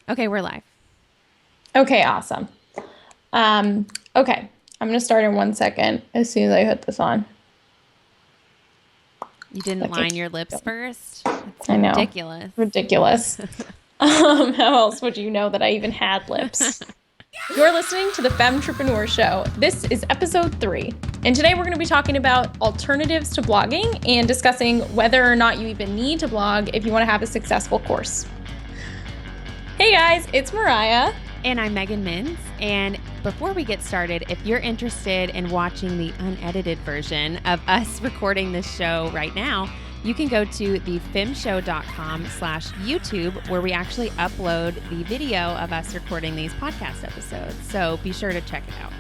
Okay, we're live. Okay, awesome. Okay, I'm gonna start in 1 second as soon as I put this on. You didn't Okay, line your lips first? That's I know, ridiculous. ridiculous. How else would you know that I even had lips? You're listening to the Femtrepreneur Show. This is episode 3, and today we're going to be talking about alternatives to blogging and discussing whether or not you even need to blog if you want to have a successful course. Hey guys, it's Mariah. And I'm Megan Mins. And before we get started, if you're interested in watching the unedited version of us recording this show right now, you can go to thefemshow.com/YouTube, where we actually upload the video of us recording these podcast episodes. So be sure to check it out.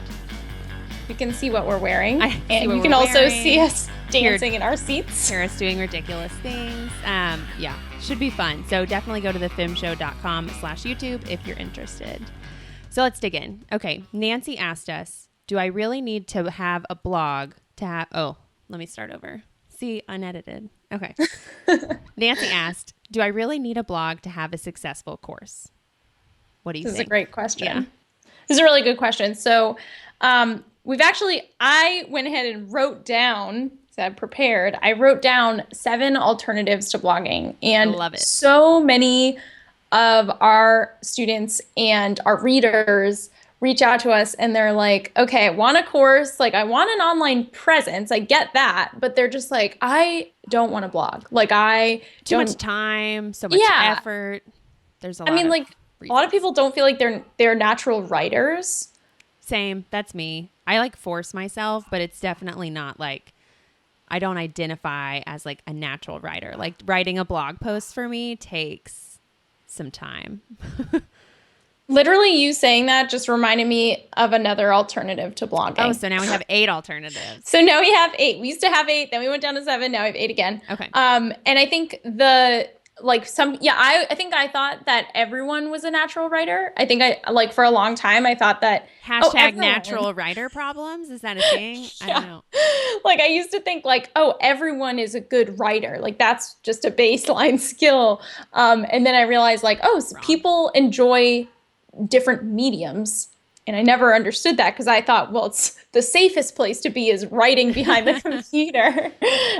You can see what we're wearing, and you can also see us dancing in our seats. Hear us doing ridiculous things. Yeah, should be fun. So definitely go to thefemshow.com/YouTube if you're interested. So let's dig in. Okay, Nancy asked us, do I really need to have a blog to have... Oh, let me start over. See, unedited. Okay. Nancy asked, do I really need a blog to have a successful course? What do you think? This is a great question. Yeah. This is a really good question. So I went ahead and wrote down, so I prepared, I wrote down 7 alternatives to blogging. And I love it. So many of our students and our readers reach out to us and they're like, okay, I want a course, like I want an online presence. I get that, but they're just like, I don't want to blog. Like Too much time, so much effort. There's a lot of reasons. A lot of people don't feel like they're natural writers. Same. That's me. I like force myself, but it's definitely not like, I don't identify as like a natural writer. Like writing a blog post for me takes some time. Literally, you saying that just reminded me of another alternative to blogging. Oh, so now we have 8 alternatives. So now we have 8. We used to have 8, then we went down to 7. Now we have 8 again. Okay. And I think I think I thought that everyone was a natural writer. I think for a long time I thought that hashtag natural writer problems. Is that a thing? Yeah. I don't know. Like I used to think like, oh, everyone is a good writer. Like that's just a baseline skill. And then I realized like, oh, so people enjoy different mediums. And I never understood that because I thought, well, it's the safest place to be is writing behind the computer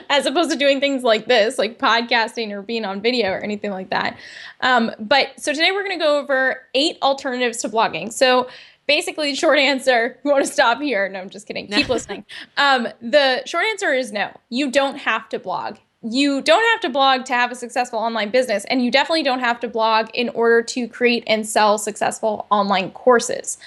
as opposed to doing things like this, like podcasting or being on video or anything like that. But so today we're going to go over 8 alternatives to blogging. So basically, short answer, you want to stop here. No, I'm just kidding. Keep listening. The short answer is no. You don't have to blog. You don't have to blog to have a successful online business, and you definitely don't have to blog in order to create and sell successful online courses.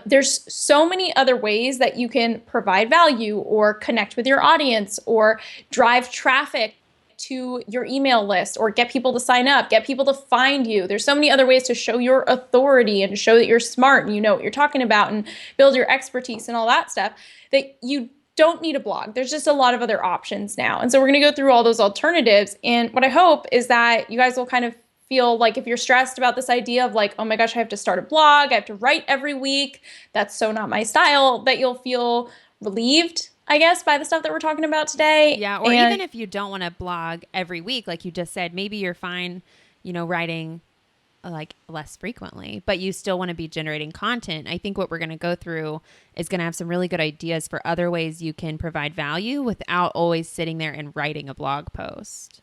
There's so many other ways that you can provide value or connect with your audience or drive traffic to your email list or get people to sign up, get people to find you. There's so many other ways to show your authority and to show that you're smart and you know what you're talking about and build your expertise and all that stuff that you don't need a blog. There's just a lot of other options now. And so we're going to go through all those alternatives. And what I hope is that you guys will kind of feel like if you're stressed about this idea of like, oh my gosh, I have to start a blog, I have to write every week, that's so not my style, that you'll feel relieved, I guess, by the stuff that we're talking about today. Yeah. Or even if you don't want to blog every week, like you just said, maybe you're fine, writing like less frequently, but you still want to be generating content. I think what we're going to go through is going to have some really good ideas for other ways you can provide value without always sitting there and writing a blog post.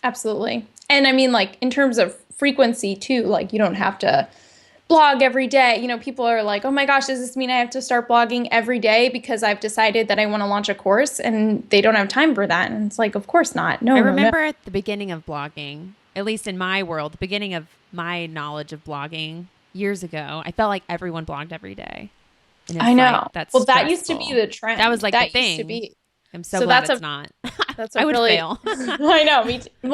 Absolutely. And I mean, like in terms of frequency too, like you don't have to blog every day. People are like, oh my gosh, does this mean I have to start blogging every day because I've decided that I want to launch a course, and they don't have time for that. And it's like, of course not. No, I remember at the beginning of blogging, at least in my world, the beginning of my knowledge of blogging years ago, I felt like everyone blogged every day. And I know. Like, that's well, that stressful. used to be the trend. That was like that the thing. Used to be. I'm so glad it's not. That's I would fail. I know.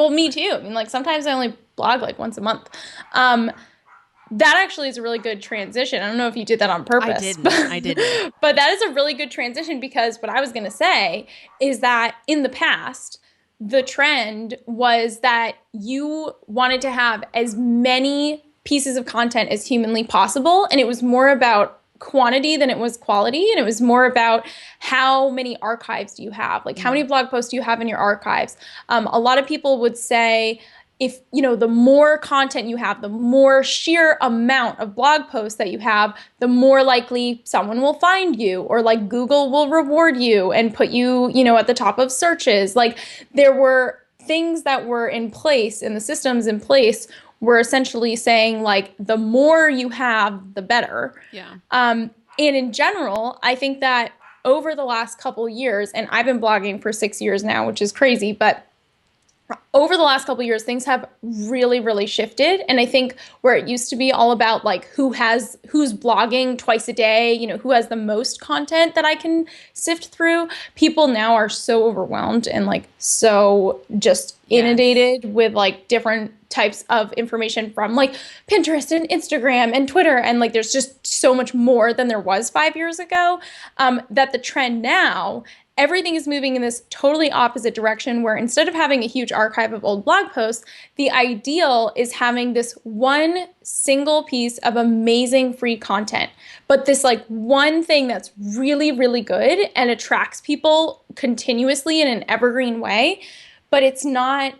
Me too. I mean, like sometimes I only blog like once a month. That actually is a really good transition. I don't know if you did that on purpose. I didn't. But that is a really good transition because what I was going to say is that in the past, the trend was that you wanted to have as many pieces of content as humanly possible. And it was more about quantity than it was quality. And it was more about how many archives do you have? Like how many blog posts do you have in your archives? A lot of people would say, if, the more content you have, the more sheer amount of blog posts that you have, the more likely someone will find you, or like Google will reward you and put you, at the top of searches. Like there were things that were in place, and the systems in place were essentially saying like the more you have, the better. Yeah. And in general, I think that over the last couple years, and I've been blogging for 6 years now, which is crazy, but over the last couple of years, things have really, really shifted. And I think where it used to be all about like who's blogging twice a day, who has the most content that I can sift through, people now are so overwhelmed and like so just inundated with like different types of information from like Pinterest and Instagram and Twitter. And like there's just so much more than there was 5 years ago, that the trend now, everything is moving in this totally opposite direction, where instead of having a huge archive of old blog posts, the ideal is having this one single piece of amazing free content. But this like one thing that's really, really good and attracts people continuously in an evergreen way. But it's not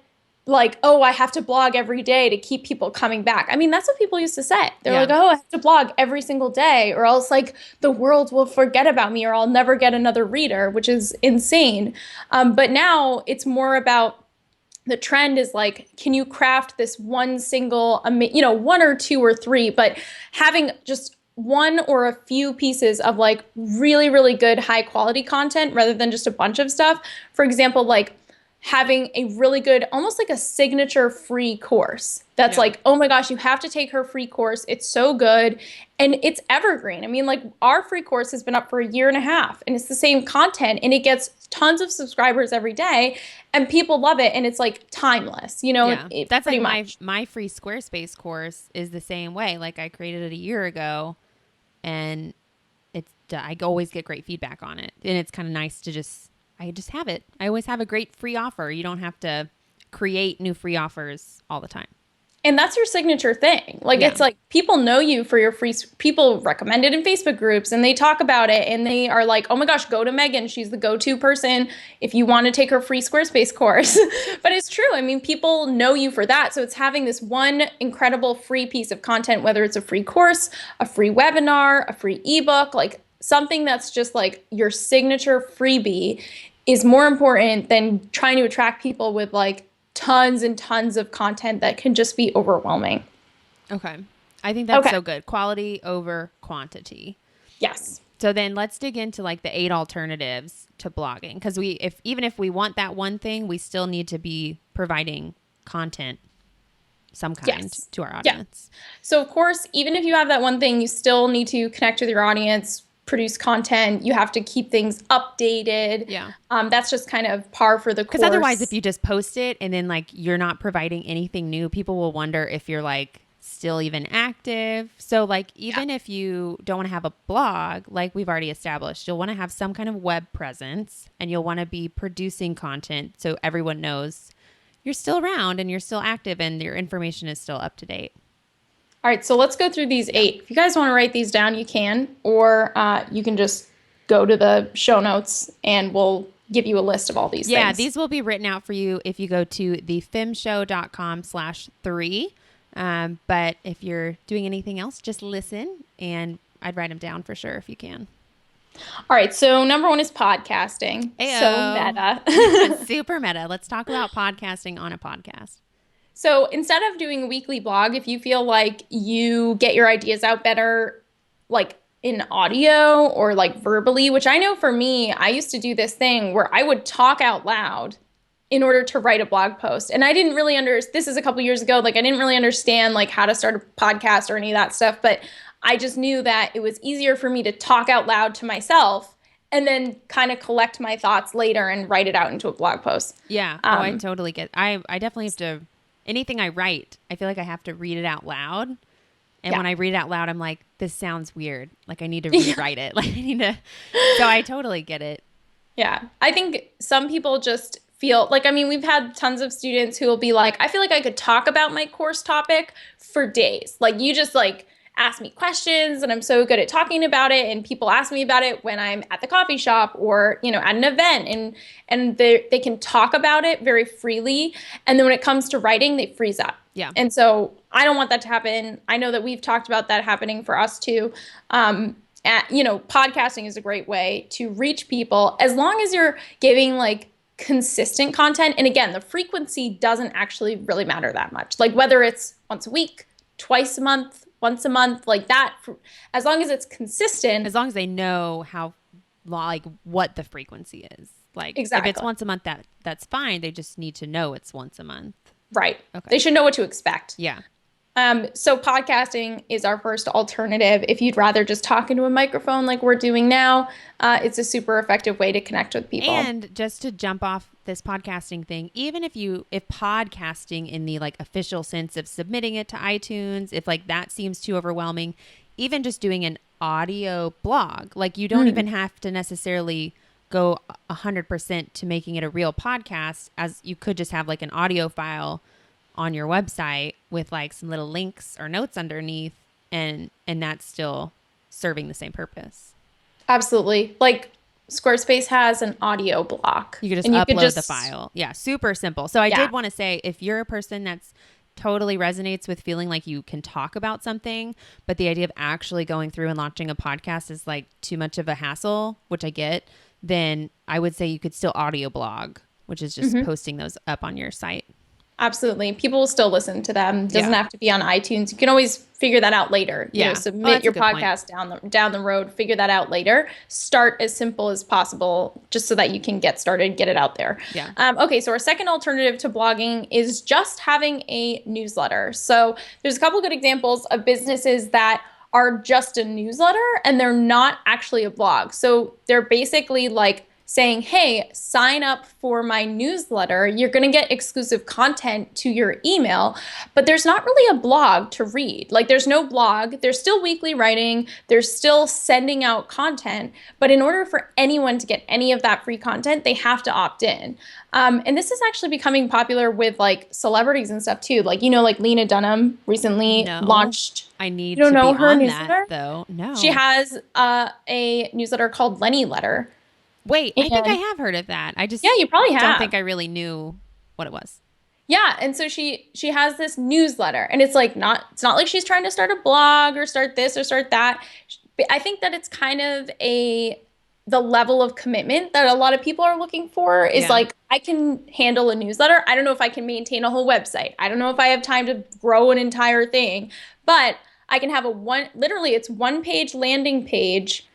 like, oh, I have to blog every day to keep people coming back. I mean, that's what people used to say. They're like, oh, I have to blog every single day, or else like the world will forget about me, or I'll never get another reader, which is insane. But now it's more about, the trend is like, can you craft this one single, one or two or three, but having just one or a few pieces of like really, really good high quality content rather than just a bunch of stuff. For example, like having a really good, almost like a signature free course that's like, oh my gosh, you have to take her free course. It's so good. And it's evergreen. I mean, like our free course has been up for 1.5 years and it's the same content and it gets tons of subscribers every day and people love it. And it's like timeless, That's like my free Squarespace course is the same way. Like I created it 1 year ago and I always get great feedback on it. And it's kind of nice to I just have it. I always have a great free offer. You don't have to create new free offers all the time. And that's your signature thing. Like, it's like people know you for your free, people recommend it in Facebook groups and they talk about it and they are like, oh my gosh, go to Megan. She's the go-to person if you want to take her free Squarespace course. But it's true. I mean, people know you for that. So it's having this one incredible free piece of content, whether it's a free course, a free webinar, a free ebook, like something that's just like your signature freebie is more important than trying to attract people with like tons and tons of content that can just be overwhelming. Okay. I think that's so good. Quality over quantity. Yes. So then let's dig into like the 8 alternatives to blogging. Because even if we want that one thing, we still need to be providing content some kind to our audience. So of course, even if you have that one thing, you still need to connect with your audience, produce content. You have to keep things updated. Yeah. That's just kind of par for the course. Because otherwise, if you just post it and then like you're not providing anything new, people will wonder if you're like still even active. So like even if you don't want to have a blog, like we've already established, you'll want to have some kind of web presence and you'll want to be producing content so everyone knows you're still around and you're still active and your information is still up to date. All right, so let's go through these 8. If you guys want to write these down, you can, or you can just go to the show notes and we'll give you a list of all these things. Yeah, these will be written out for you if you go to thefemshow.com/3. But if you're doing anything else, just listen and I'd write them down for sure if you can. All right, so number 1 is podcasting. Ayo. So meta. Super meta. Let's talk about podcasting on a podcast. So instead of doing a weekly blog, if you feel like you get your ideas out better, like in audio or like verbally, which I know for me, I used to do this thing where I would talk out loud in order to write a blog post. And I didn't really this is a couple years ago, like I didn't really understand like how to start a podcast or any of that stuff, but I just knew that it was easier for me to talk out loud to myself and then kind of collect my thoughts later and write it out into a blog post. Yeah. I totally get I definitely have to. Anything I write, I feel like I have to read it out loud. And when I read it out loud, I'm like, this sounds weird. Like I need to rewrite it. Like I need to. So I totally get it. Yeah. I think some people just feel like, I mean, we've had tons of students who will be like, I feel like I could talk about my course topic for days. Like you just like ask me questions and I'm so good at talking about it. And people ask me about it when I'm at the coffee shop or, you know, at an event, and they can talk about it very freely. And then when it comes to writing, they freeze up. Yeah. And so I don't want that to happen. I know that we've talked about that happening for us too. You know, podcasting is a great way to reach people as long as you're giving like consistent content. And again, the frequency doesn't actually really matter that much. Like whether it's once a week, twice a month, once a month, like that, as long as it's consistent. As long as they know how, like what the frequency is. Like exactly. If it's once a month, that's fine. They just need to know it's once a month. Right. Okay. They should know what to expect. Yeah. So podcasting is our first alternative. If you'd rather just talk into a microphone like we're doing now, it's a super effective way to connect with people. And just to jump off this podcasting thing, even if podcasting in the like official sense of submitting it to iTunes, if like that seems too overwhelming, even just doing an audio blog, like you don't even have to necessarily go 100% to making it a real podcast, as you could just have like an audio file on your website with like some little links or notes underneath, and that's still serving the same purpose. Absolutely. Like Squarespace has an audio block. You could just upload the file. Yeah, super simple. So I did want to say, if you're a person that's totally resonates with feeling like you can talk about something, but the idea of actually going through and launching a podcast is like too much of a hassle, which I get, then I would say you could still audio blog, which is just posting those up on your site. Absolutely. People will still listen to them. It doesn't have to be on iTunes. You can always figure that out later. You know, submit your podcast down the road, figure that out later. Start as simple as possible just so that you can get started, get it out there. Yeah. Okay, so our second alternative to blogging is just having a newsletter. So there's a couple good examples of businesses that are just a newsletter and they're not actually a blog. So they're basically like saying, hey, sign up for my newsletter. You're going to get exclusive content to your email, but there's not really a blog to read. Like there's no blog. There's still weekly writing. There's still sending out content. But in order for anyone to get any of that free content, they have to opt in. And this is actually becoming popular with like celebrities and stuff too. Like, you know, like Lena Dunham recently launched. I need you don't to know be her on newsletter? that though. No. She has a newsletter called Lenny Letter. Wait, I think I have heard of that. I just you probably have. Don't think I really knew what it was. Yeah, and so she has this newsletter, and it's like it's not like she's trying to start a blog or start this or start that. I think that it's kind of the level of commitment that a lot of people are looking for is like, I can handle a newsletter. I don't know if I can maintain a whole website. I don't know if I have time to grow an entire thing, but I can have it's one page landing page.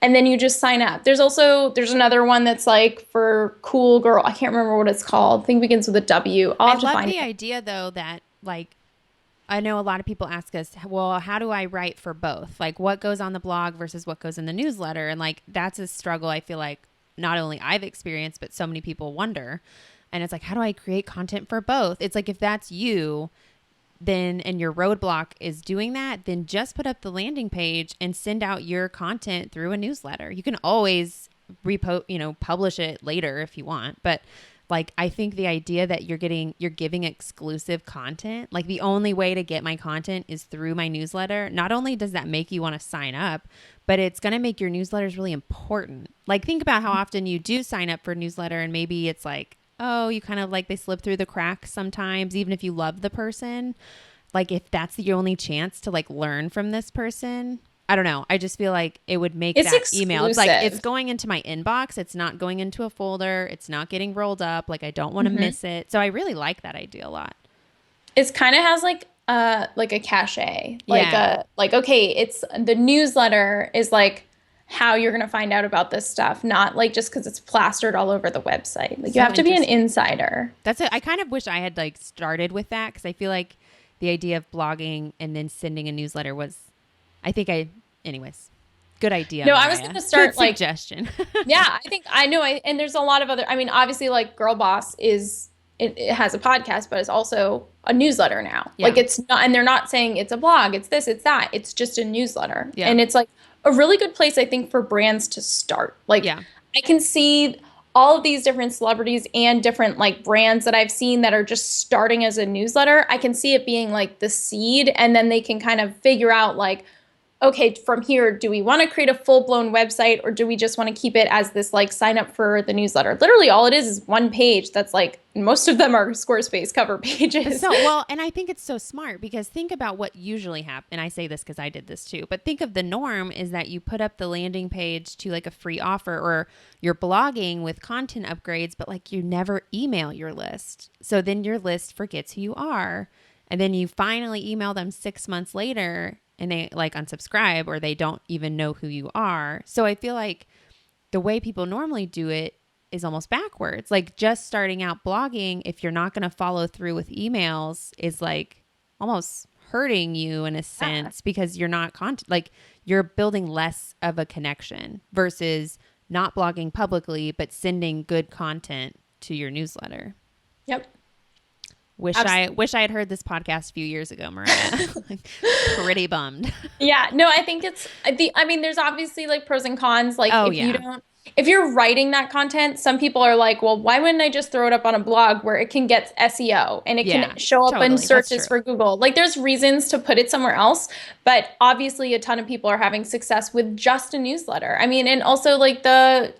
And then you just sign up. There's another one that's like for cool girl. I can't remember what it's called. I think it begins with a W. I love the idea though that like, I know a lot of people ask us, well, how do I write for both? Like what goes on the blog versus what goes in the newsletter? And like, that's a struggle I feel like not only I've experienced, but so many people wonder. And it's like, how do I create content for both? It's like, if that's you, then and your roadblock is doing that, then just put up the landing page and send out your content through a newsletter. You can always publish it later if you want, but like I think the idea that you're giving exclusive content, like the only way to get my content is through my newsletter. Not only does that make you want to sign up, but it's going to make your newsletters really important. Like think about how often you do sign up for a newsletter and maybe it's like, oh, you kind of like they slip through the cracks sometimes, even if you love the person. Like if that's the only chance to like learn from this person, I don't know. I just feel like it would make that exclusive. Email. It's like it's going into my inbox. It's not going into a folder. It's not getting rolled up. Like I don't want to miss it. So I really like that idea a lot. It kind of has like a cachet. Okay, it's the newsletter is like how you're going to find out about this stuff, not like just because it's plastered all over the website. Like you have to be an insider. That's it. I kind of wish I had like started with that because I feel like the idea of blogging and then sending a newsletter was, anyways, good idea. No, Mariah. I was going to start good suggestion. Yeah, and there's a lot of other, obviously like Girl Boss it has a podcast, but it's also a newsletter now. Yeah. Like it's not, and they're not saying it's a blog, it's this, it's that. It's just a newsletter. Yeah. And it's like a really good place, I think, for brands to start. Like I can see all of these different celebrities and different like brands that I've seen that are just starting as a newsletter, I can see it being like the seed, and then they can kind of figure out like, okay, from here, do we want to create a full-blown website, or do we just want to keep it as this like sign up for the newsletter? Literally all it is one page that's like, most of them are Squarespace cover pages. So, well, and I think it's so smart because think about what usually happens. And I say this because I did this too, but think of the norm is that you put up the landing page to like a free offer, or you're blogging with content upgrades, but like you never email your list. So then your list forgets who you are. And then you finally email them 6 months later and they like unsubscribe, or they don't even know who you are. So I feel like the way people normally do it is almost backwards. Like just starting out blogging, if you're not going to follow through with emails, is like almost hurting you in a sense, because you're not like you're building less of a connection versus not blogging publicly, but sending good content to your newsletter. Yep. Wish I had heard this podcast a few years ago, Mariah. Like, pretty bummed. Yeah, no, I think there's obviously like pros and cons. Like if you're writing that content, some people are like, well, why wouldn't I just throw it up on a blog where it can get SEO and it can show up in searches for Google? Like there's reasons to put it somewhere else, but obviously a ton of people are having success with just a newsletter. I mean, and also like the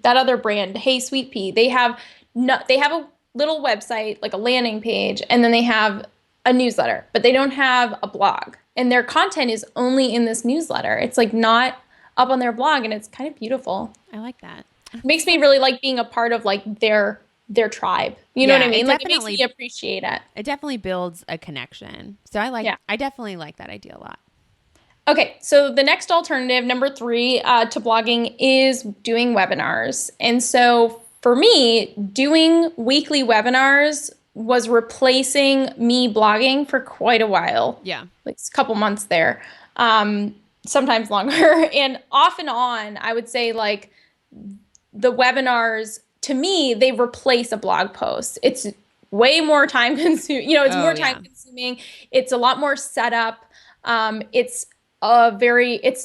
that other brand, Hey Sweet Pea, they have a little website, like a landing page, and then they have a newsletter, but they don't have a blog. And their content is only in this newsletter. It's like not up on their blog, and it's kind of beautiful. I like that. It makes me really like being a part of like their tribe. You know what I mean? Like it makes me appreciate it. It definitely builds a connection. So I definitely like that idea a lot. Okay, so the next alternative, number 3, to blogging is doing webinars. And so for me, doing weekly webinars was replacing me blogging for quite a while. Yeah. Like a couple months there. Sometimes longer. And off and on, I would say like the webinars, to me, they replace a blog post. It's way more time consuming. It's more time consuming. It's a lot more setup. It's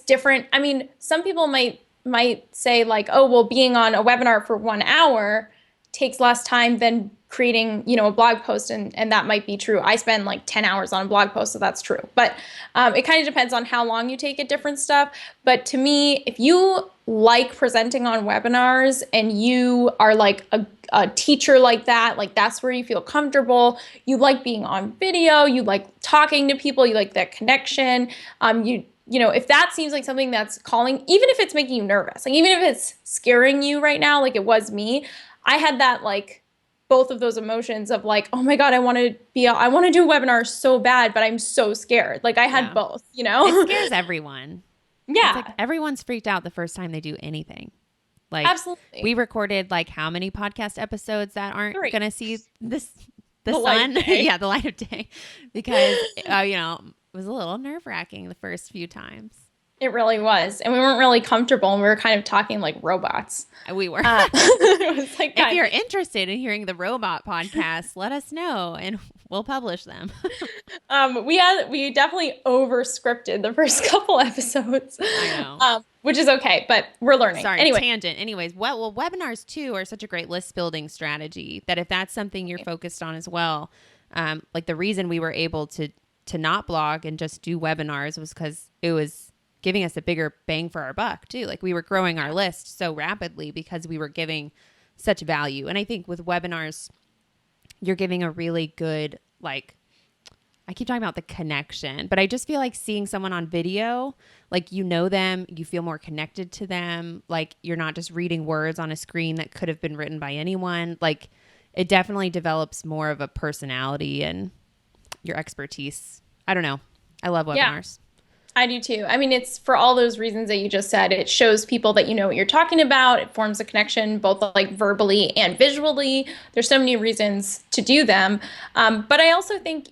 different. I mean, some people might say like, oh, well, being on a webinar for 1 hour takes less time than creating, a blog post. And that might be true. I spend like 10 hours on a blog post, so that's true. But it kind of depends on how long you take at different stuff. But to me, if you like presenting on webinars and you are like a teacher like that, like that's where you feel comfortable, you like being on video, you like talking to people, you like that connection, if that seems like something that's calling, even if it's making you nervous, like even if it's scaring you right now, like it was me, I had that like both of those emotions of like, oh my God, I want to do webinars so bad, but I'm so scared. Like I had both, It scares everyone. Yeah. It's like everyone's freaked out the first time they do anything. Like absolutely. We recorded like how many podcast episodes that aren't going to see the sun? Yeah, the light of day, because it was a little nerve-wracking the first few times. It really was. And we weren't really comfortable, and we were kind of talking like robots. We were. It was like if you're interested in hearing the robot podcast, let us know and we'll publish them. We definitely over scripted the first couple episodes. I know. Which is okay, but we're learning. Sorry, anyway. Tangent. Anyways, well, webinars too are such a great list building strategy that if that's something you're focused on as well, like the reason we were able to not blog and just do webinars was because it was giving us a bigger bang for our buck too. Like we were growing our list so rapidly because we were giving such value. And I think with webinars, you're giving a really good, like, I keep talking about the connection, but I just feel like seeing someone on video, like them, you feel more connected to them. Like you're not just reading words on a screen that could have been written by anyone. Like it definitely develops more of a personality and your expertise. I don't know. I love webinars. I do too. I mean, it's for all those reasons that you just said. It shows people that you know what you're talking about. It forms a connection both like verbally and visually. There's so many reasons to do them. But I also think,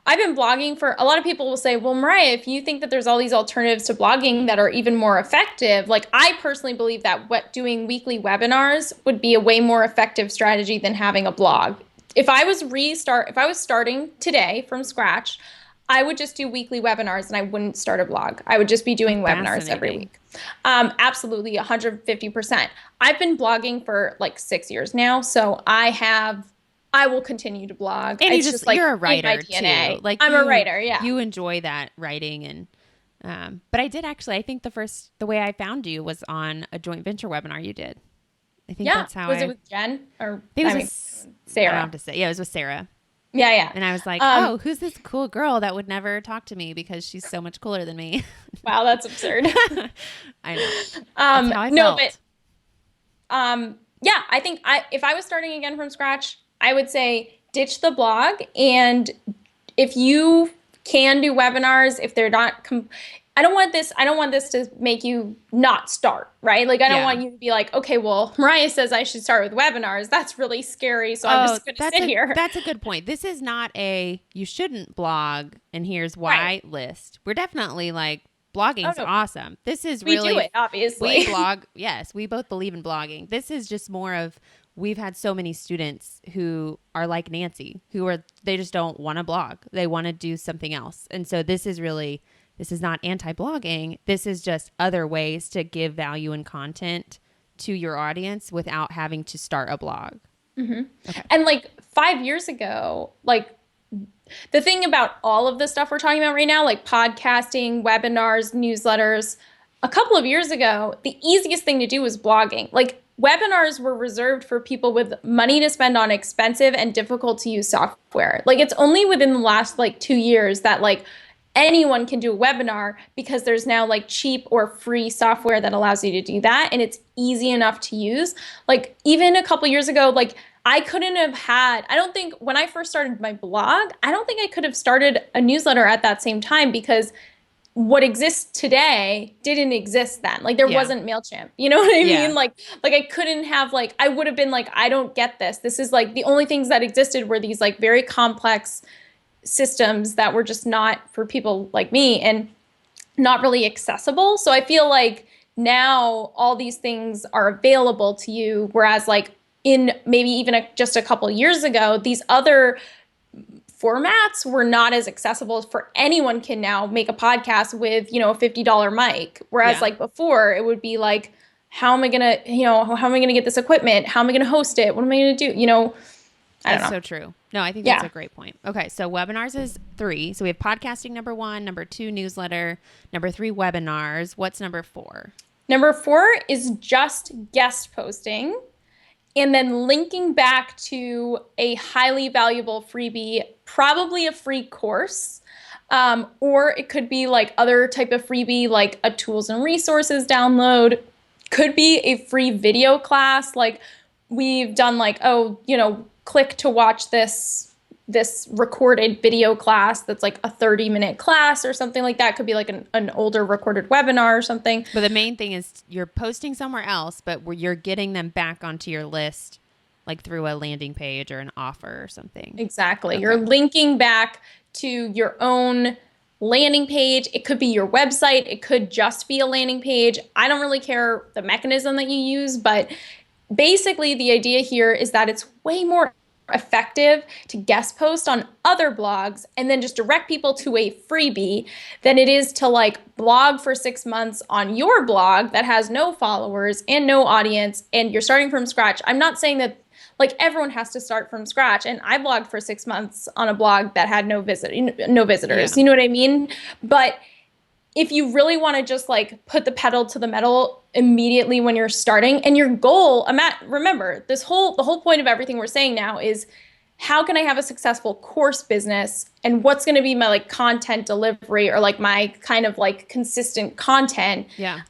I've been blogging for, a lot of people will say, well, Mariah, if you think that there's all these alternatives to blogging that are even more effective, like I personally believe that doing weekly webinars would be a way more effective strategy than having a blog. If I was starting today from scratch, I would just do weekly webinars and I wouldn't start a blog. I would just be doing webinars every week. Absolutely, 150%. I've been blogging for like 6 years now, so I will continue to blog. And It's just like you're a in my writer DNA. too. Like I'm a writer, yeah. You enjoy that writing but I did actually. I think the way I found you was on a joint venture webinar you did. I think that's how was it with Jen or Sarah? I don't have to say. Yeah, it was with Sarah. Yeah. And I was like, oh, who's this cool girl that would never talk to me because she's so much cooler than me? Wow, that's absurd. I know. That's how I felt. Yeah, I think if I was starting again from scratch, I would say ditch the blog. And if you can do webinars, if they're not, I don't want this to make you not start, right? Like, I don't want you to be like, okay, well, Mariah says I should start with webinars. That's really scary. So I'm just going to sit here. That's a good point. This is not you shouldn't blog and here's why list. We're definitely like, blogging's awesome. This is really, we do it, obviously. We blog. Yes. We both believe in blogging. This is just more of, we've had so many students who are like Nancy, they just don't want to blog. They want to do something else. And so this is not anti-blogging. This is just other ways to give value and content to your audience without having to start a blog. Mm-hmm. Okay. And like 5 years ago, like the thing about all of the stuff we're talking about right now, like podcasting, webinars, newsletters, a couple of years ago, the easiest thing to do was blogging. Like webinars were reserved for people with money to spend on expensive and difficult to use software. Like it's only within the last like 2 years that like anyone can do a webinar because there's now like cheap or free software that allows you to do that. And it's easy enough to use. Like even a couple years ago, like I don't think when I first started my blog, I don't think I could have started a newsletter at that same time because what exists today didn't exist then. Like there wasn't MailChimp. You know what I mean? Like I couldn't have I would have been like, I don't get this. This is like the only things that existed were these like very complex systems that were just not for people like me and not really accessible. So I feel like now all these things are available to you. Whereas like in maybe even just a couple years ago, these other formats were not as accessible for anyone can now make a podcast with, a $50 mic. Whereas like before it would be like, how am I going to get this equipment? How am I going to host it? What am I going to do? I don't know. That's so true. No, I think that's a great point. Okay. So webinars is 3. So we have podcasting, number 1, number 2, newsletter, number 3, webinars. What's number 4? Number 4 is just guest posting. And then linking back to a highly valuable freebie, probably a free course, or it could be like other type of freebie, like a tools and resources download, could be a free video class. Like we've done click to watch this recorded video class that's like a 30-minute class or something like that. Could be like an older recorded webinar or something. But the main thing is you're posting somewhere else, but where you're getting them back onto your list, like through a landing page or an offer or something. Exactly. Okay. You're linking back to your own landing page. It could be your website. It could just be a landing page. I don't really care the mechanism that you use, but basically the idea here is that it's way more effective to guest post on other blogs and then just direct people to a freebie than it is to like blog for 6 months on your blog that has no followers and no audience and you're starting from scratch. I'm not saying that like everyone has to start from scratch, and I blogged for 6 months on a blog that had no visitors. You know what I mean? But if you really want to just like put the pedal to the metal immediately when you're starting, and your goal, remember the whole point of everything we're saying now is how can I have a successful course business, and what's going to be my like content delivery or like my kind of like consistent content. Yeah.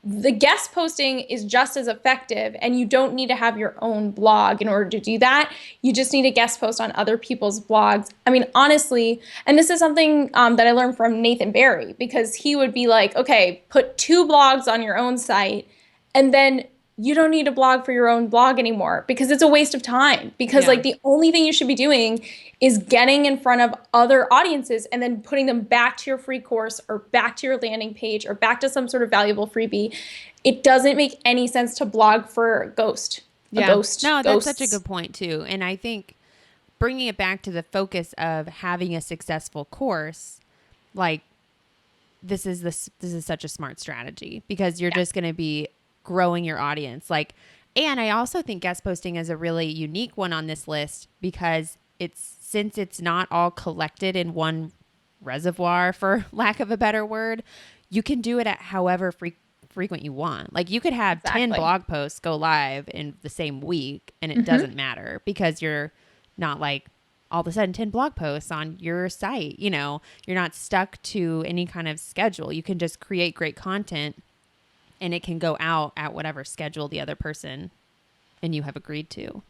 The guest posting is just as effective, and you don't need to have your own blog in order to do that. You just need to guest post on other people's blogs. I mean, honestly, and this is something that I learned from Nathan Barry, because he would be like, okay, put 2 blogs on your own site, and then you don't need to blog for your own blog anymore because it's a waste of time. Because like the only thing you should be doing is getting in front of other audiences and then putting them back to your free course or back to your landing page or back to some sort of valuable freebie. It doesn't make any sense to blog for ghost. No, that's such a good point too. And I think bringing it back to the focus of having a successful course, like this is such a smart strategy because you're just going to be growing your audience. Like, and I also think guest posting is a really unique one on this list because since it's not all collected in one reservoir, for lack of a better word, you can do it at however frequent you want. Like you could have 10 blog posts go live in the same week and it doesn't matter because you're not like all of a sudden 10 blog posts on your site. You know, you're not stuck to any kind of schedule. You can just create great content and it can go out at whatever schedule the other person and you have agreed to.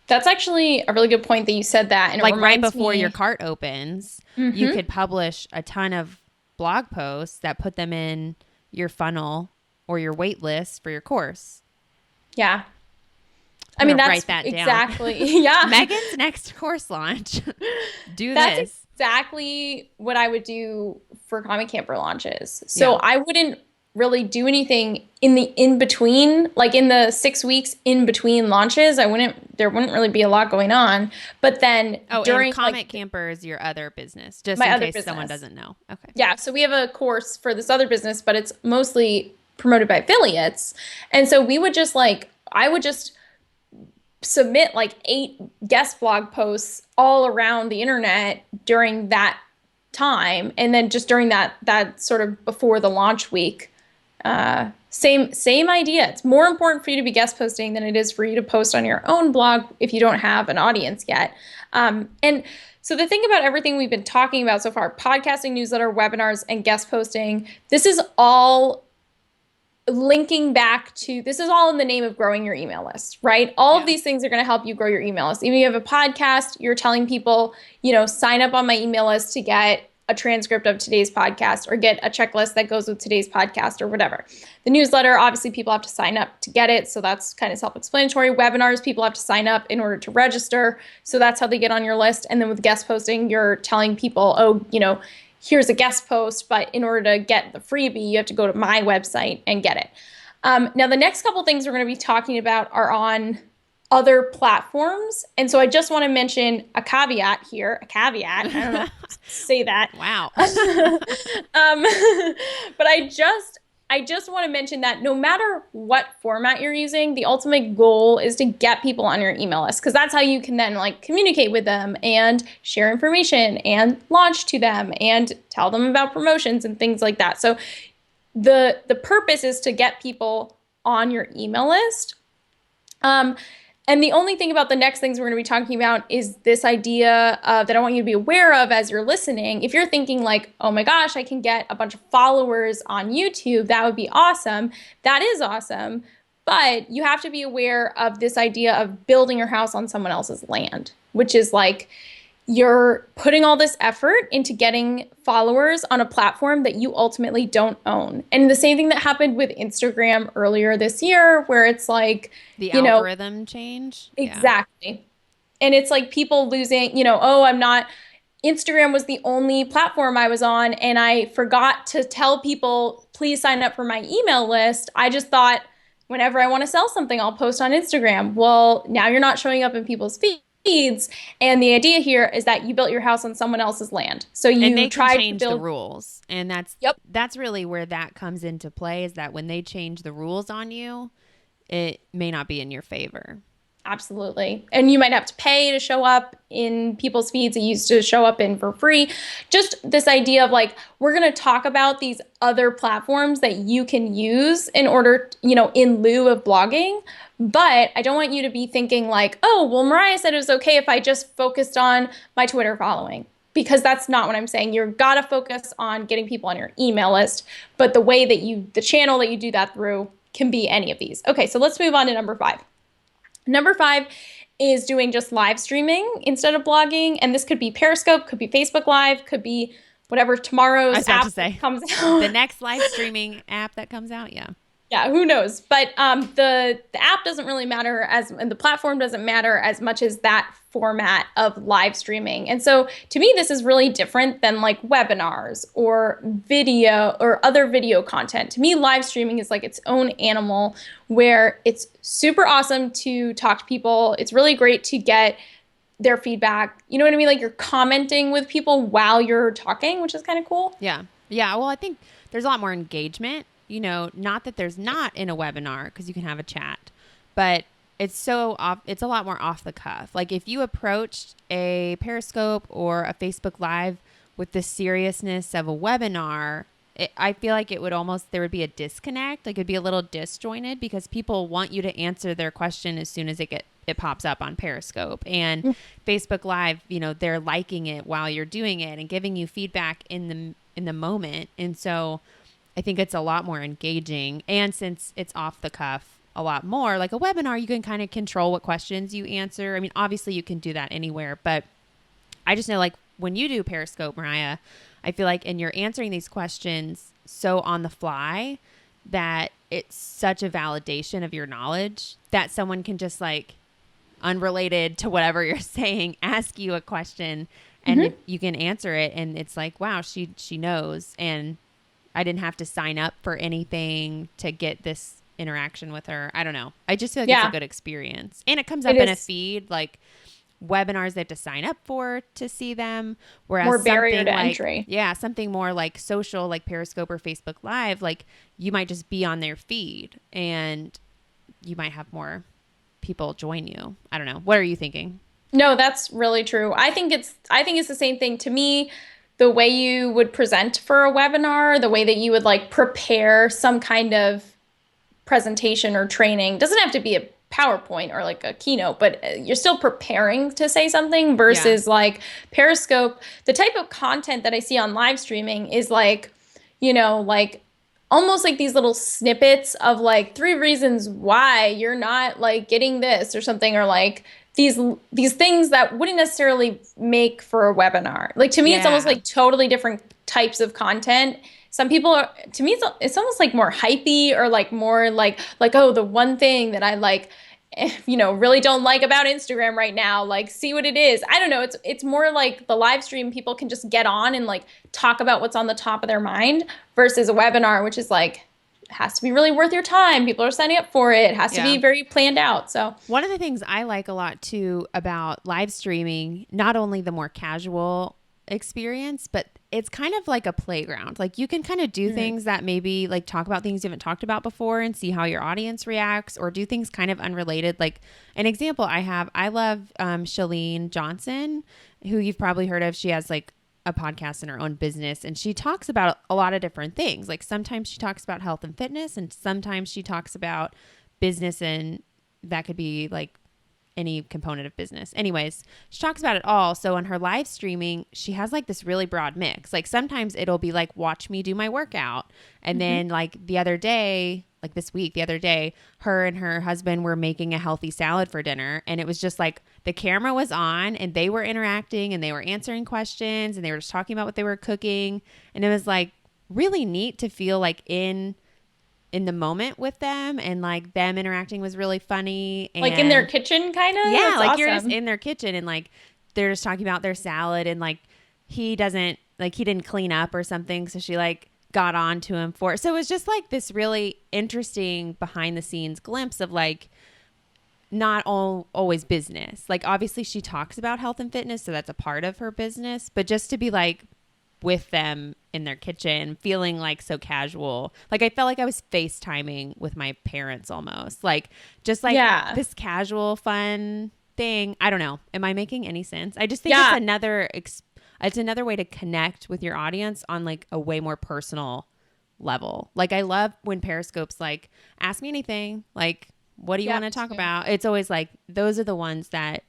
That's actually a really good point that you said that. And like right before your cart opens, Mm-hmm. you could publish a ton of blog posts that put them in your funnel or your wait list for your course. Yeah. I mean, that's write that exactly, down. yeah. Megan's next course launch. That's this. exactly what I would do for Comic Camper launches. So Yeah. I wouldn't really do anything in between, like in the 6 weeks in between launches. There wouldn't really be a lot going on. But then during and Comic Camper is your other business, just my in other case business. someone doesn't know. Okay. Yeah, so we have a course for this other business, but it's mostly promoted by affiliates. And so I would just submit like 8 guest blog posts all around the internet during that time. And then just during that sort of before the launch week, same idea. It's more important for you to be guest posting than it is for you to post on your own blog if you don't have an audience yet. And so the thing about everything we've been talking about so far, podcasting, newsletter, webinars, and guest posting, this is all linking back to, this is all in the name of growing your email list, right? All of these things are going to help you grow your email list. Even if you have a podcast, you're telling people, sign up on my email list to get a transcript of today's podcast or get a checklist that goes with today's podcast or whatever. The newsletter, obviously people have to sign up to get it. So that's kind of self-explanatory. Webinars, people have to sign up in order to register. So that's how they get on your list. And then with guest posting, you're telling people, here's a guest post, but in order to get the freebie, you have to go to my website and get it. Now, the next couple things we're going to be talking about are on other platforms. And so I just want to mention a caveat here. I don't know how to say that. Wow. But I just want to mention that no matter what format you're using, the ultimate goal is to get people on your email list, because that's how you can then communicate with them and share information and launch to them and tell them about promotions and things like that. So the purpose is to get people on your email list. And the only thing about the next things we're going to be talking about is this idea that I want you to be aware of as you're listening. If you're thinking oh my gosh, I can get a bunch of followers on YouTube, that would be awesome. That is awesome. But you have to be aware of this idea of building your house on someone else's land, which is you're putting all this effort into getting followers on a platform that you ultimately don't own. And the same thing that happened with Instagram earlier this year, where it's the algorithm change. Exactly. Yeah. And it's people losing, Instagram was the only platform I was on and I forgot to tell people, please sign up for my email list. I just thought whenever I want to sell something, I'll post on Instagram. Well, now you're not showing up in people's feeds. And the idea here is that you built your house on someone else's land. So you and they try can change to build the rules. And that's really where that comes into play, is that when they change the rules on you, it may not be in your favor. Absolutely. And you might have to pay to show up in people's feeds that you used to show up in for free. Just this idea of we're going to talk about these other platforms that you can use in order, in lieu of blogging. But I don't want you to be thinking oh, well, Mariah said it was okay if I just focused on my Twitter following. Because that's not what I'm saying. You've got to focus on getting people on your email list. But the channel that you do that through can be any of these. Okay, so let's move on to number 5. Number 5 is doing just live streaming instead of blogging. And this could be Periscope, could be Facebook Live, could be whatever tomorrow's app comes out. The next live streaming app that comes out, yeah. Yeah, who knows? But the app doesn't really matter and the platform doesn't matter as much as that format of live streaming. And so to me, this is really different than webinars or video or other video content. To me, live streaming is its own animal, where it's super awesome to talk to people. It's really great to get their feedback. You know what I mean? Like you're commenting with people while you're talking, which is kind of cool. Yeah. Yeah. Well, I think there's a lot more engagement, not that there's not in a webinar because you can have a chat, but it's it's a lot more off the cuff. Like if you approached a Periscope or a Facebook Live with the seriousness of a webinar, I feel like there would be a disconnect. Like it'd be a little disjointed because people want you to answer their question as soon as it pops up on Periscope. And Facebook Live, they're liking it while you're doing it and giving you feedback in the moment. And so I think it's a lot more engaging. And since it's off the cuff a lot more, like a webinar, you can kind of control what questions you answer. I mean, obviously you can do that anywhere, but I just know like when you do Periscope, Mariah, I feel like, and you're answering these questions so on the fly that it's such a validation of your knowledge that someone can just like unrelated to whatever you're saying, ask you a question and you can answer it. And it's like, wow, she knows. And I didn't have to sign up for anything to get this interaction with her. I don't know. I just feel like it's a good experience. And it comes up in a feed, like webinars they have to sign up for to see them. Whereas more barrier to like, entry. Yeah, something more like social, like Periscope or Facebook Live, like you might just be on their feed and you might have more people join you. I don't know. What are you thinking? No, that's really true. I think it's the same thing to me. The way you would present for a webinar, the way that you would like prepare some kind of presentation or training, doesn't have to be a PowerPoint or like a keynote, but you're still preparing to say something versus like Periscope. The type of content that I see on live streaming is like, like almost like these little snippets of like 3 reasons why you're not like getting this or something, or like these things that wouldn't necessarily make for a webinar. Like to me, it's almost like totally different types of content. Some people are, to me, it's almost like more hypey or like more like, oh, the one thing that I like, really don't like about Instagram right now, like see what it is. I don't know. It's more like the live stream people can just get on and like talk about what's on the top of their mind versus a webinar, which is like, has to be really worth your time. People are signing up for it. It has to be very planned out. So one of the things I like a lot too about live streaming, not only the more casual experience, but it's kind of like a playground. Like you can kind of do things that maybe like talk about things you haven't talked about before and see how your audience reacts, or do things kind of unrelated. Like an example I love Shalene Johnson, who you've probably heard of. She has like a podcast in her own business and she talks about a lot of different things. Like sometimes she talks about health and fitness and sometimes she talks about business, and that could be like any component of business. Anyways, she talks about it all. So on her live streaming, she has like this really broad mix. Like sometimes it'll be like, watch me do my workout. And then like the other day, like this week, the other day, her and her husband were making a healthy salad for dinner. And it was just like the camera was on and they were interacting and they were answering questions and they were just talking about what they were cooking. And it was like really neat to feel like in the moment with them, and like them interacting was really funny. And like in their kitchen kind of? Yeah, that's like awesome. You're just in their kitchen and like they're just talking about their salad, and like he didn't clean up or something, so she like got on to him for it. So it was just like this really interesting behind the scenes glimpse of like not always business. Like obviously she talks about health and fitness, so that's a part of her business, but just to be like with them in their kitchen, feeling like so casual. Like I felt like I was FaceTiming with my parents almost. Like just like this casual fun thing. I don't know. Am I making any sense? I just think it's another way to connect with your audience on like a way more personal level. Like I love when Periscope's like, ask me anything. Like, what do you want to talk about? It's always like, those are the ones that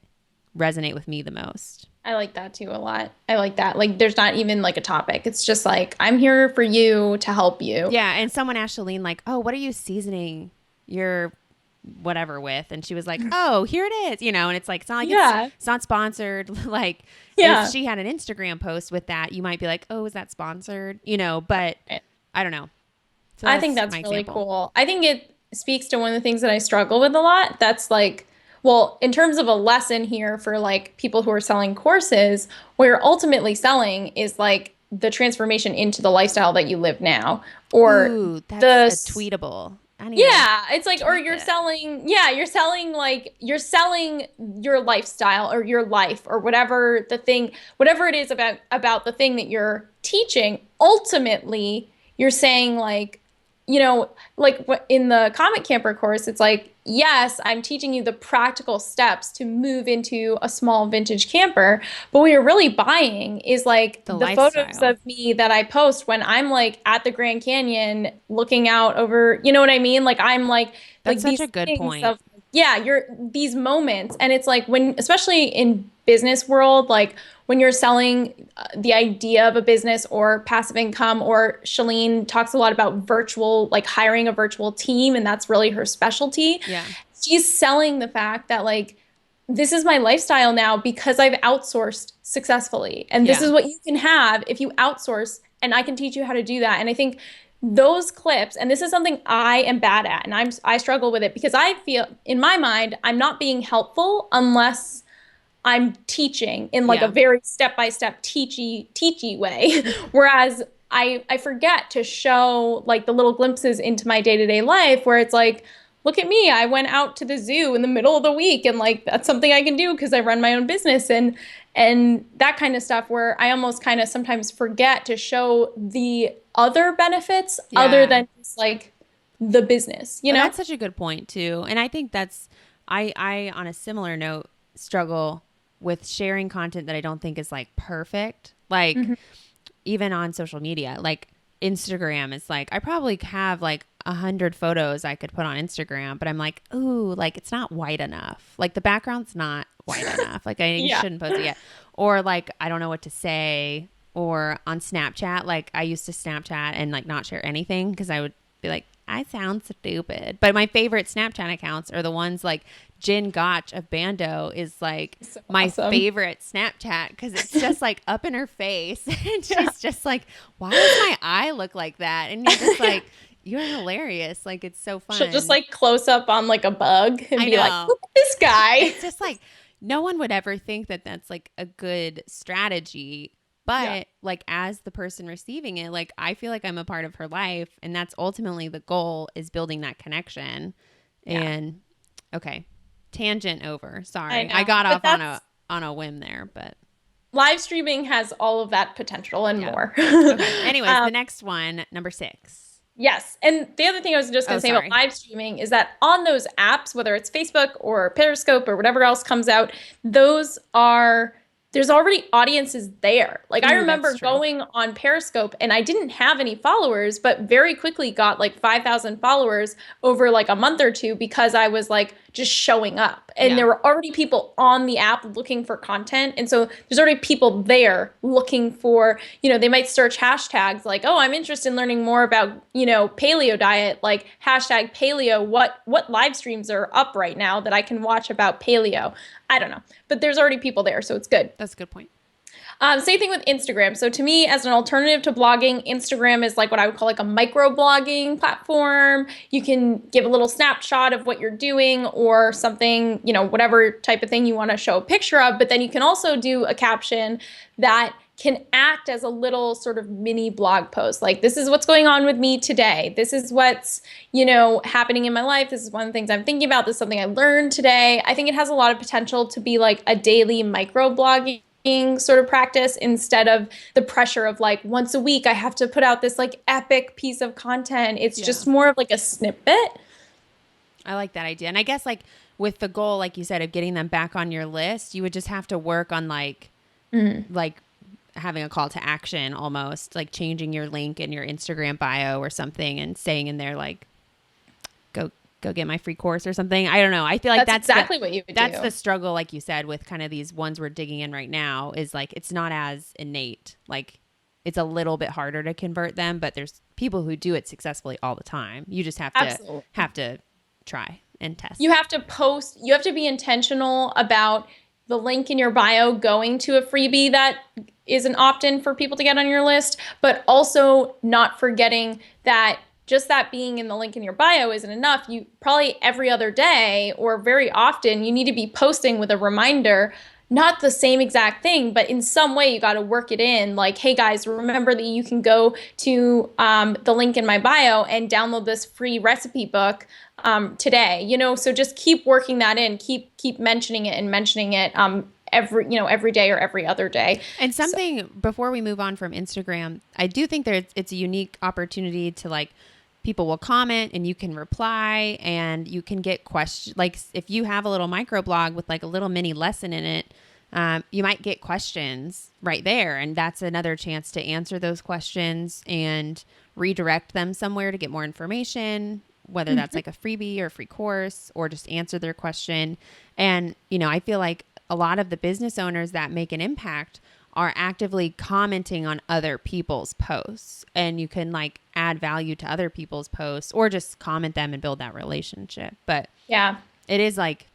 resonate with me the most. I like that too a lot. I like that. Like there's not even like a topic. It's just like, I'm here for you to help you. Yeah. And someone asked Shalene like, oh, what are you seasoning your whatever with? And she was like, oh, here it is. And it's like, it's not like it's not sponsored. Like if she had an Instagram post with that, you might be like, oh, is that sponsored? But I don't know. So I think that's really cool. I think it speaks to one of the things that I struggle with a lot. That's like, well, in terms of a lesson here for like people who are selling courses, what you're ultimately selling is like the transformation into the lifestyle that you live now, or that's a tweetable. I need to Yeah, it's like, or tweak you're it. selling, yeah, you're selling your lifestyle or your life or whatever it is about the thing that you're teaching. Ultimately, you're saying like, like in the Comic Camper course, it's like, yes, I'm teaching you the practical steps to move into a small vintage camper. But what you're really buying is like The the photos lifestyle. of me that I post when I'm like at the Grand Canyon looking out over, you know what I mean? Like I'm That's like such a these good things point. of, yeah, you're these moments. And it's like when, especially in business world, like when you're selling the idea of a business or passive income, or Shalene talks a lot about virtual, like hiring a virtual team, and that's really her specialty. Yeah. She's selling the fact that like this is my lifestyle now because I've outsourced successfully. And this Yeah. is what you can have if you outsource, and I can teach you how to do that. And I think those clips, and this is something I am bad at, and I struggle with it because I feel in my mind I'm not being helpful unless I'm teaching in like a Yeah. very step-by-step teachy way. Whereas I forget to show like the little glimpses into my day-to-day life where it's like, look at me, I went out to the zoo in the middle of the week, and like that's something I can do because I run my own business, and that kind of stuff where I almost kind of sometimes forget to show the other benefits other Yeah. than just like the business, you Oh, know? that's such a good point too. And I think that's I on a similar note struggle with sharing content that I don't think is like perfect. Like Mhm. even on social media, like Instagram is like I probably have like 100 photos I could put on Instagram, but I'm like, ooh, like it's not white enough. Like the background's not white enough. Like I Yeah. shouldn't post it yet. Or like I don't know what to say. Or on Snapchat, like I used to Snapchat and like not share anything because I would be like, I sound stupid. But my favorite Snapchat accounts are the ones like Jin Gotch of Bando is like So my awesome. favorite Snapchat because it's just like up in her face and Yeah. she's just like, why does my eye look like that? And you're just like, you're hilarious. Like it's so She'll just fun. like close up on like a bug and I be like, know. look at this guy. It's just like no one would ever think that that's like a good strategy. Yeah. But like as the person receiving it, like I feel like I'm a part of her life and that's ultimately the goal is building that connection. Yeah. And okay, tangent over. I Sorry. I know. got But off that's on a whim there, but live streaming has all of that potential and yeah. more. Okay. Anyways, the Um, next one, number 6. yes. And the other thing I was just going Oh, to say about sorry. live streaming is that on those apps, whether it's Facebook or Periscope or whatever else comes out, those are there's already audiences there. Like I Ooh, that's remember true. going on Periscope and I didn't have any followers, but very quickly got like 5,000 followers over like a month or two because I was like just showing up. And Yeah. there were already people on the app looking for content. And so there's already people there looking for, they might search hashtags like, oh, I'm interested in learning more about, paleo diet, like hashtag paleo. What live streams are up right now that I can watch about paleo? I don't know, but there's already people there, so it's good. That's a good point. Same thing with Instagram. So to me, as an alternative to blogging, Instagram is like what I would call like a micro blogging platform. You can give a little snapshot of what you're doing or something, whatever type of thing you want to show a picture of. But then you can also do a caption that can act as a little sort of mini blog post. Like, this is what's going on with me today. This is what's, happening in my life. This is one of the things I'm thinking about. This is something I learned today. I think it has a lot of potential to be like a daily micro blogging sort of practice instead of the pressure of like once a week I have to put out this like epic piece of content. It's Yeah. just more of like a snippet. I like that idea. And I guess like with the goal, like you said, of getting them back on your list, you would just have to work on like having a call to action almost, like changing your link in your Instagram bio or something and saying in there like go get my free course or something. I don't know. I feel like That's exactly what you would that's do. the struggle, like you said, with kind of these ones we're digging in right now is like it's not as innate. Like it's a little bit harder to convert them, but there's people who do it successfully all the time. You just Absolutely. have to try and test. You have to post, you have to be intentional about the link in your bio going to a freebie that is an opt-in for people to get on your list, but also not forgetting that just that being in the link in your bio isn't enough. You probably every other day or very often you need to be posting with a reminder not the same exact thing, but in some way you got to work it in. Like, hey guys, remember that you can go to the link in my bio and download this free recipe book today. So just keep working that in. Keep mentioning it and mentioning it every day or every other day. And something before we move on from Instagram, I do think it's a unique opportunity to like. People will comment and you can reply and you can get questions. Like if you have a little microblog with like a little mini lesson in it, you might get questions right there. And that's another chance to answer those questions and redirect them somewhere to get more information, whether that's like a freebie or a free course or just answer their question. And, I feel like a lot of the business owners that make an impact are actively commenting on other people's posts, and you can like add value to other people's posts or just comment them and build that relationship. But yeah, it is like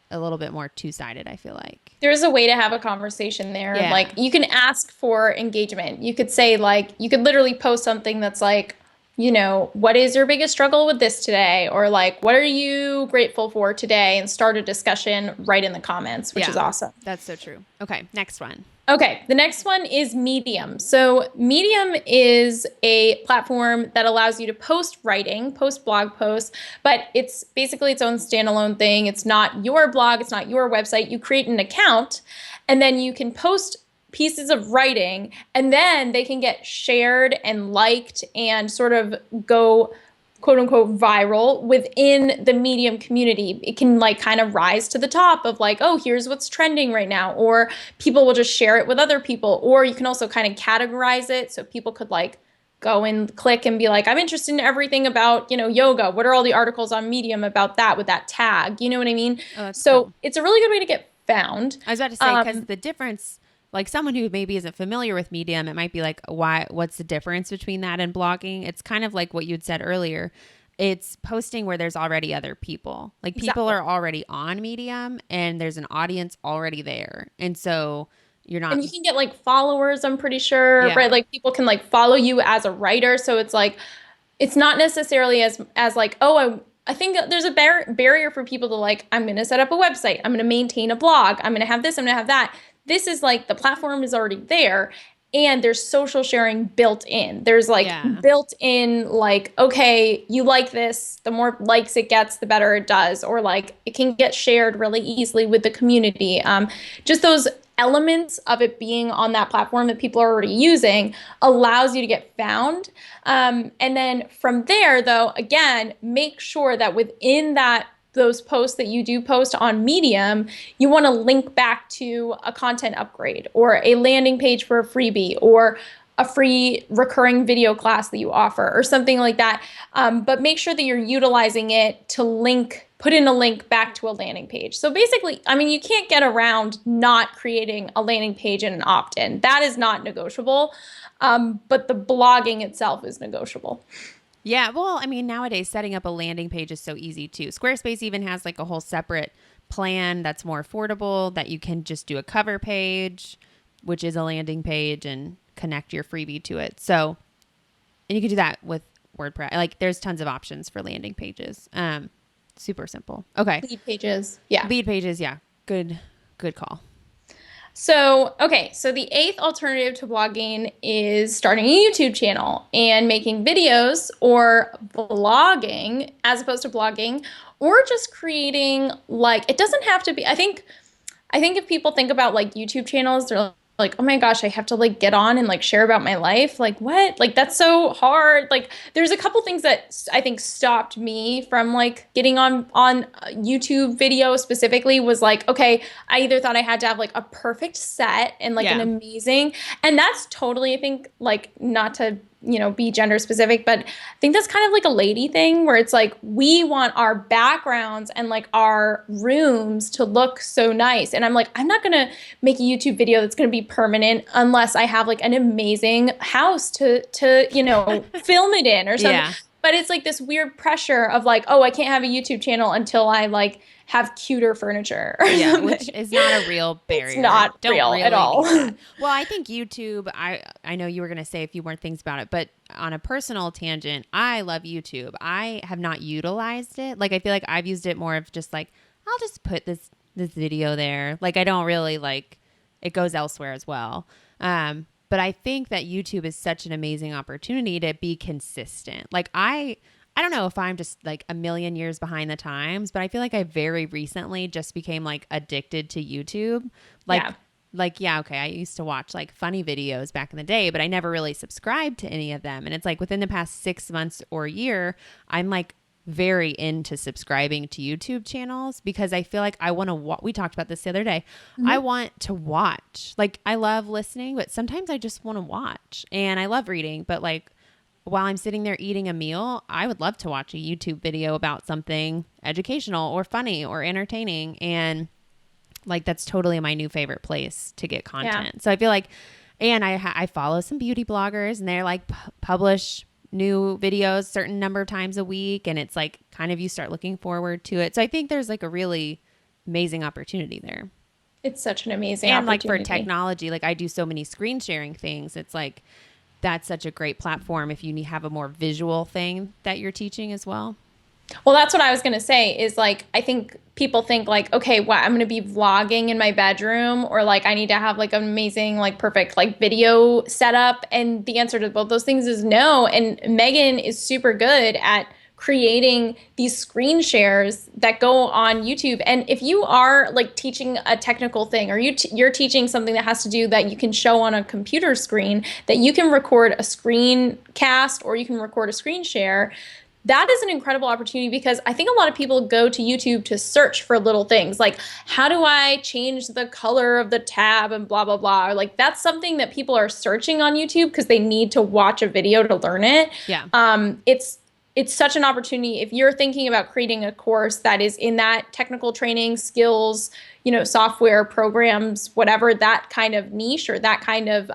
a little bit more two-sided, I feel like. There's a way to have a conversation there. Yeah. Like you can ask for engagement. You could say like, you could literally post something that's like, what is your biggest struggle with this today? Or like, what are you grateful for today? And start a discussion right in the comments, which is awesome. That's so true. Okay, next one. Okay, the next one is Medium. So Medium is a platform that allows you to post blog posts, but it's basically its own standalone thing. It's not your blog, it's not your website. You create an account and then you can post pieces of writing and then they can get shared and liked and sort of go quote unquote viral within the Medium community. It can like kind of rise to the top of like, oh, here's what's trending right now, or people will just share it with other people, or you can also kind of categorize it so people could like go and click and be like, I'm interested in everything about, yoga. What are all the articles on Medium about that with that tag? You know what I mean? Oh, so cool. It's a really good way to get found. I was about to say, because the difference, like someone who maybe isn't familiar with Medium, it might be like, what's the difference between that and blogging? It's kind of like what you had said earlier. It's posting where there's already other people. Like people are already on Medium and there's an audience already there. And so you're not. And you can get like followers, I'm pretty sure, right? Like people can like follow you as a writer. So it's like, it's not necessarily as like, oh, I think there's a barrier for people to like, I'm going to set up a website. I'm going to maintain a blog. I'm going to have this. I'm going to have that. This is like the platform is already there and there's social sharing built in. There's like built in like, okay, you like this, the more likes it gets, the better it does. Or like it can get shared really easily with the community. Just those elements of it being on that platform that people are already using allows you to get found. And then from there, though, again, make sure that within those posts that you do post on Medium, you want to link back to a content upgrade or a landing page for a freebie or a free recurring video class that you offer or something like that. But make sure that you're utilizing it to put in a link back to a landing page. So basically, I mean, you can't get around not creating a landing page and an opt-in. That is not negotiable. But the blogging itself is negotiable. Yeah, well, I mean, nowadays setting up a landing page is so easy too. Squarespace even has like a whole separate plan that's more affordable that you can just do a cover page, which is a landing page, and connect your freebie to it. So, and you can do that with WordPress. Like there's tons of options for landing pages. Super simple. Okay. Lead pages. Yeah. Lead pages. Yeah. Good call. So, okay, so the eighth alternative to blogging is starting a YouTube channel and making videos or blogging as opposed to blogging, or just creating like, it doesn't have to be, I think if people think about like YouTube channels, they're like, oh my gosh, I have to like get on and like share about my life. Like what? Like that's so hard. Like there's a couple things that I think stopped me from like getting on YouTube video specifically was like, okay, I either thought I had to have like a perfect set and like an amazing, and that's totally, I think like not to, be gender specific, but I think that's kind of like a lady thing where it's like, we want our backgrounds and like our rooms to look so nice. And I'm like, I'm not going to make a YouTube video that's going to be permanent unless I have like an amazing house to film it in or something. Yeah. But it's like this weird pressure of like, oh, I can't have a YouTube channel until I like have cuter furniture. Yeah, which is not a real barrier. It's not real at all. Well, I think YouTube, I know you were going to say a few more things about it, but on a personal tangent, I love YouTube. I have not utilized it. Like, I feel like I've used it more of just like, I'll just put this this video there. Like I don't really like it goes elsewhere as well. But I think that YouTube is such an amazing opportunity to be consistent. Like I don't know if I'm just like a million years behind the times, but I feel like I very recently just became like addicted to YouTube. Okay, I used to watch like funny videos back in the day, but I never really subscribed to any of them. And it's like within the past 6 months or a year, I'm like very into subscribing to YouTube channels because I feel like I want to we talked about this the other day. Mm-hmm. I want to watch. Like I love listening, but sometimes I just want to watch. And I love reading, but like while I'm sitting there eating a meal, I would love to watch a YouTube video about something educational or funny or entertaining. And like that's totally my new favorite place to get content. Yeah. So I feel like, and I follow some beauty bloggers and they're like publish new videos certain number of times a week, and it's like kind of you start looking forward to it. So I think there's like a really amazing opportunity there. It's such an amazing opportunity. And like for technology, like I do so many screen sharing things. It's like that's such a great platform if you have a more visual thing that you're teaching as well. Well, that's what I was going to say is like, I think people think like, okay, well, I'm going to be vlogging in my bedroom or like I need to have like an amazing, like perfect like video setup. And the answer to both those things is no. And Megan is super good at creating these screen shares that go on YouTube. And if you are like teaching a technical thing or you're teaching something that has to do that you can show on a computer screen, that you can record a screencast or you can record a screen share, that is an incredible opportunity because I think a lot of people go to YouTube to search for little things like, how do I change the color of the tab and blah, blah, blah. Or like that's something that people are searching on YouTube because they need to watch a video to learn it. Yeah. It's such an opportunity if you're thinking about creating a course that is in that technical training, skills, software, programs, whatever, that kind of niche or that kind of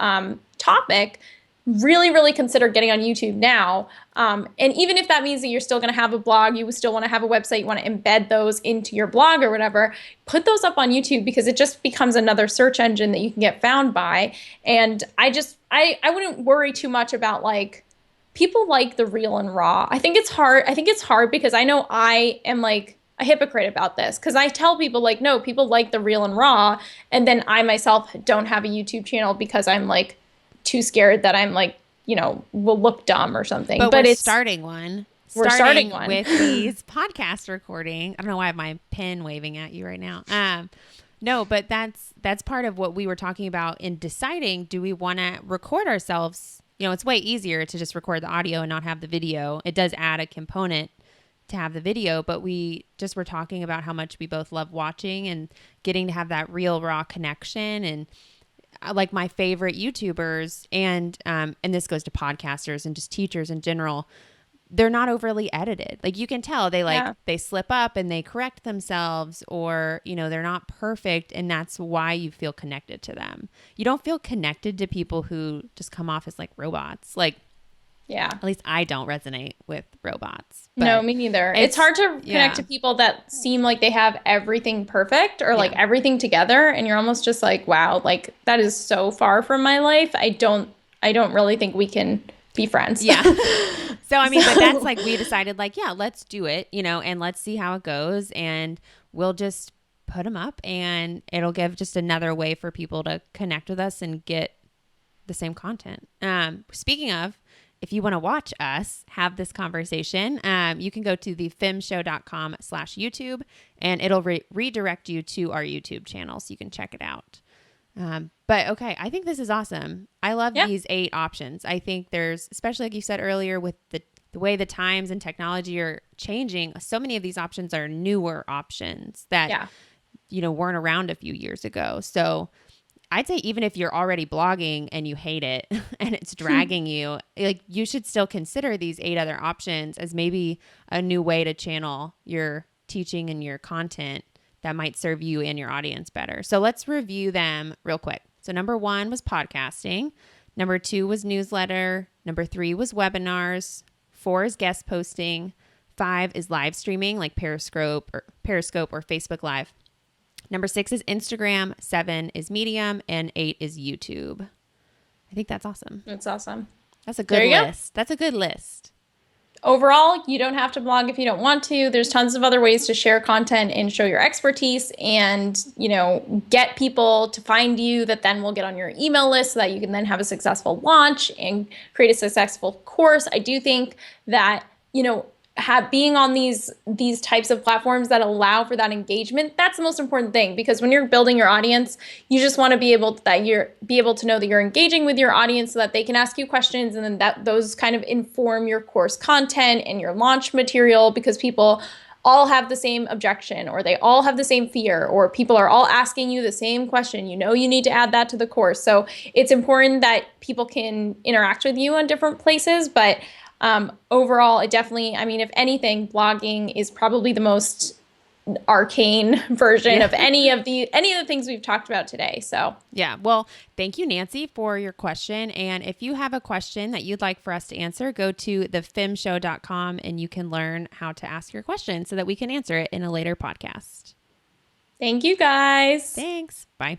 topic. Really, really consider getting on YouTube now. And even if that means that you're still going to have a blog, you still want to have a website, you want to embed those into your blog or whatever, put those up on YouTube because it just becomes another search engine that you can get found by. And I wouldn't worry too much about like, people like the real and raw. I think it's hard because I know I am like a hypocrite about this because I tell people like, no, people like the real and raw. And then I myself don't have a YouTube channel because I'm like, too scared that I'm like, will look dumb or something. But it's starting one. We're starting one with these podcast recording. I don't know why I have my pen waving at you right now. No, but that's part of what we were talking about in deciding, do we want to record ourselves? It's way easier to just record the audio and not have the video. It does add a component to have the video, but we just were talking about how much we both love watching and getting to have that real raw connection. And like my favorite YouTubers and this goes to podcasters and just teachers in general, they're not overly edited. Like you can tell they slip up and they correct themselves or, they're not perfect. And that's why you feel connected to them. You don't feel connected to people who just come off as like robots. Like, yeah, at least I don't resonate with robots. No, me neither. It's hard to connect to people that seem like they have everything perfect or like everything together. And you're almost just like, wow, like that is so far from my life. I don't really think we can be friends. Yeah. So, I mean, but that's like, we decided like, yeah, let's do it, and let's see how it goes. And we'll just put them up and it'll give just another way for people to connect with us and get the same content. Speaking of, if you want to watch us have this conversation, you can go to thefemshow.com/YouTube and it'll redirect you to our YouTube channel so you can check it out. But okay, I think this is awesome. I love these 8 options. I think there's, especially like you said earlier, with the way the times and technology are changing, so many of these options are newer options that, weren't around a few years ago. So I'd say even if you're already blogging and you hate it and it's dragging you, like you should still consider these 8 other options as maybe a new way to channel your teaching and your content that might serve you and your audience better. So let's review them real quick. So number 1 was podcasting. Number 2 was newsletter. Number 3 was webinars. 4 is guest posting. 5 is live streaming like Periscope or Facebook Live. Number 6 is Instagram, 7 is Medium, and 8 is YouTube. I think that's awesome. That's awesome. That's a good list. That's a good list. overall, you don't have to blog if you don't want to. There's tons of other ways to share content and show your expertise and, get people to find you that then will get on your email list so that you can then have a successful launch and create a successful course. I do think that, being on these types of platforms that allow for that engagement, that's the most important thing, because when you're building your audience, you just want to be able to know that you're engaging with your audience so that they can ask you questions, and then that those kind of inform your course content and your launch material, because people all have the same objection, or they all have the same fear, or people are all asking you the same question. You need to add that to the course. So it's important that people can interact with you on different places, but overall, it definitely, if anything, blogging is probably the most arcane version of any of the things we've talked about today. So yeah, well, thank you, Nancy, for your question. And if you have a question that you'd like for us to answer, go to thefemshow.com and you can learn how to ask your question so that we can answer it in a later podcast. Thank you, guys. Thanks. Bye.